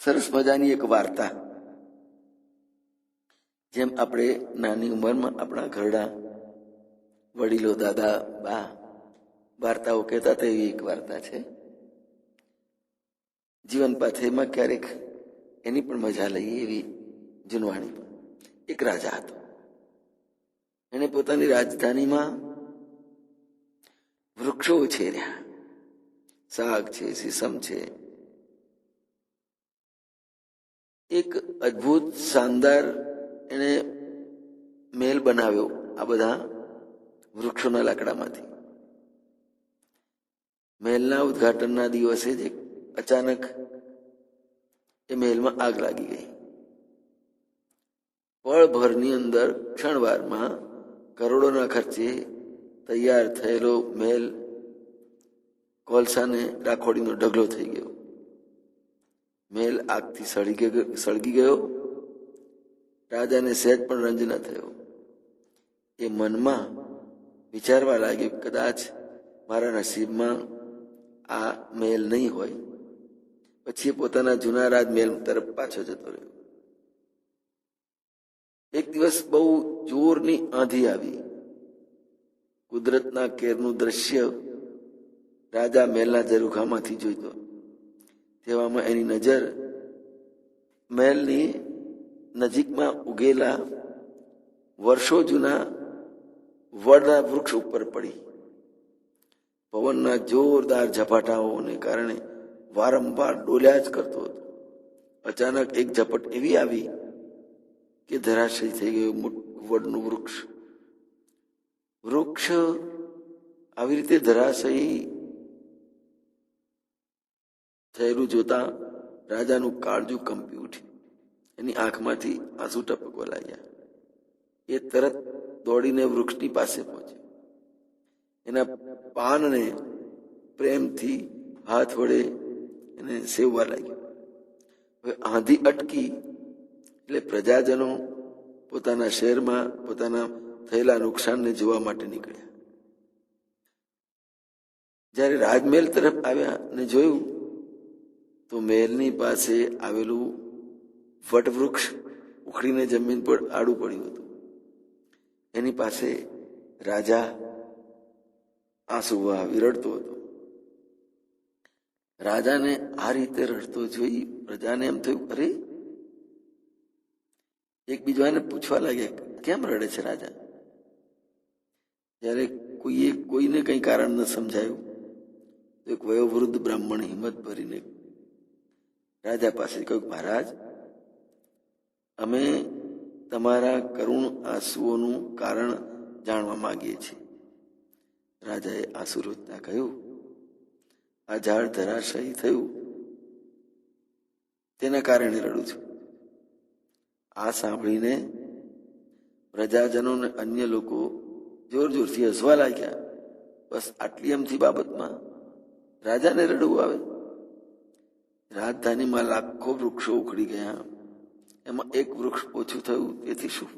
સરસ મજાની એક વાર્તા. જેમ આપણે નાની ઉંમરમાં આપણા ઘરડા વડીલો, દાદા, બા વાર્તાઓ કહેતા હતા, એવી એક વાર્તા છે. જીવન પાથેમાં ક્યારેક એની પણ મજા લઈએ એવી જૂનવાણી. એક રાજા હતો. એને પોતાની રાજધાનીમાં વૃક્ષો ઉછેર્યા. સાગ છે, સીસમ છે. એક અદ્ભુત શાનદાર એને મહેલ બનાવ્યો આ બધા વૃક્ષોના લાકડામાંથી. મહેલના ઉદ્ઘાટનના દિવસે જ અચાનક એ મહેલમાં આગ લાગી ગઈ. પળભરની અંદર, ક્ષણવારમાં કરોડોના ખર્ચે તૈયાર થયેલો મહેલ કોલસાને રાખોડીનો ઢગલો થઈ ગયો. મહેલ આગથી સળગી ગયો. રાજાને સહેજ પણ રંજ ન થયો. એ મનમાં વિચારવા લાગ્યો, કદાચ મારા નસીબમાં આ મહેલ નહીં હોય. પછી એ પોતાના જૂના રાજમહેલ તરફ પાછો જતો રહ્યો. એક દિવસ બહુ જોરની આંધી આવી. કુદરતના કેરનું દ્રશ્ય રાજા મહેલના ઝરૂખામાંથી જોઈતો. તેવામાં એની નજર મહેલની નજીકમાં ઉગેલા વર્ષો જૂના વડના વૃક્ષ ઉપર પડી. પવનના જોરદાર ઝપાટાઓને કારણે વારંવાર ડોલ્યા જ કરતો હતો. અચાનક એક ઝપટ એવી આવી કે ધરાશયી થઈ ગયું વડનું વૃક્ષ. વૃક્ષ આવી રીતે ધરાશયી થયેલું જોતા રાજાનું કાળજું કંપી ઉઠ્યું. એની આંખમાંથી આંસુ ટપકવા લાગ્યા. એ તરત દોડીને વૃક્ષની પાસે પહોંચ્યો. એના પાનને પ્રેમથી હાથ વડે એને સેવવા લાગ્યો. હવે આંધી અટકી એટલે પ્રજાજનો પોતાના શહેરમાં પોતાના થયેલા નુકસાનને જોવા માટે નીકળ્યા. જ્યારે રાજમહેલ તરફ આવ્યા અને જોયું તો મહેલની પાસે આવેલું વટવૃક્ષ ઉખડીને જમીન પર આડું પડ્યું હતું. એની પાસે રાજા આંસુ વહાવી રડતો હતો. રાજાને આ રીતે રડતો જોઈ પ્રજાને એમ થયું, અરે, એકબીજાને પૂછવા લાગ્યા, કેમ રડે છે રાજા? જ્યારે કોઈને કઈ કારણ ન સમજાયું તો એક વયોવૃદ્ધ બ્રાહ્મણ હિંમત ભરીને રાજા પાસે કહ્યું, મહારાજ, અમે તમારા કરુણ આંસુઓનું કારણ જાણવા માંગીએ છીએ. રાજાએ આંસુ રોજતા કહ્યું, આ ઝાડ ધરાશયી થયું તેના કારણે રડું છું. આ સાંભળીને પ્રજાજનો અને અન્ય લોકો જોર જોરથી હસવા લાગ્યા. બસ આટલી અમથી બાબતમાં રાજાને રડવું આવે? રાજધાનીમાં લાખો વૃક્ષો ઉખડી ગયા, એમાં એક વૃક્ષ ઓછું થયું, તેથી શું?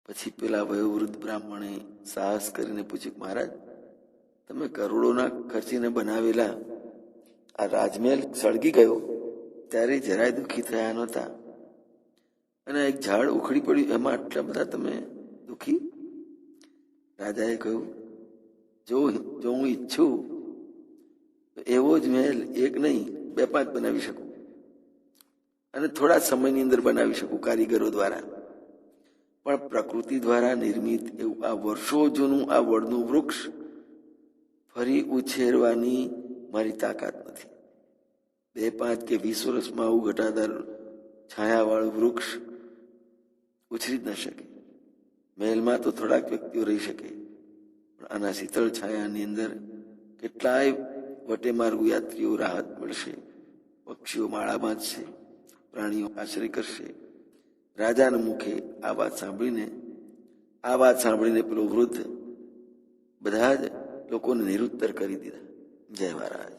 પછી પેલા વયોવૃદ્ધ બ્રાહ્મણે સાહસ કરીને પૂછ્યું, મહારાજ, તમે કરોડોના ખર્ચીને બનાવેલા આ રાજમહેલ સળગી ગયો ત્યારે જરાય દુઃખી થયા નહોતા, અને એક ઝાડ ઉખડી પડ્યું એમાં આટલા બધા તમે દુઃખી? રાજાએ કહ્યું, જો હું ઈચ્છું તો એવો જ મહેલ એક નહીં 2-5 બનાવી શકું, અને થોડા સમયની અંદર બનાવી શકું કારીગરો દ્વારા. પણ પ્રકૃતિ દ્વારા નિર્મિત એવું આ વર્ષો જૂનું આ વડનું વૃક્ષ ફરી ઉછેરવાની મારી તાકાત નથી. 2, 5 કે 20 વર્ષમાં આવું ઘટાદાર છાયાવાળું વૃક્ષ ઉછરી જ ન શકે. મહેલમાં તો થોડાક વ્યક્તિઓ રહી શકે, પણ આના શીતળ છાયાની અંદર કેટલાય વટેમાર્ગુ યાત્રીઓ રાહત મળશે. પક્ષીઓ માળા બાંધશે, પ્રાણીઓ આશ્રય કરશે. રાજાના મુખે આ વાત સાંભળીને પેલો વૃદ્ધ બધા જ લોકોને નિરુત્તર કરી દીધા. જય મહારાજ.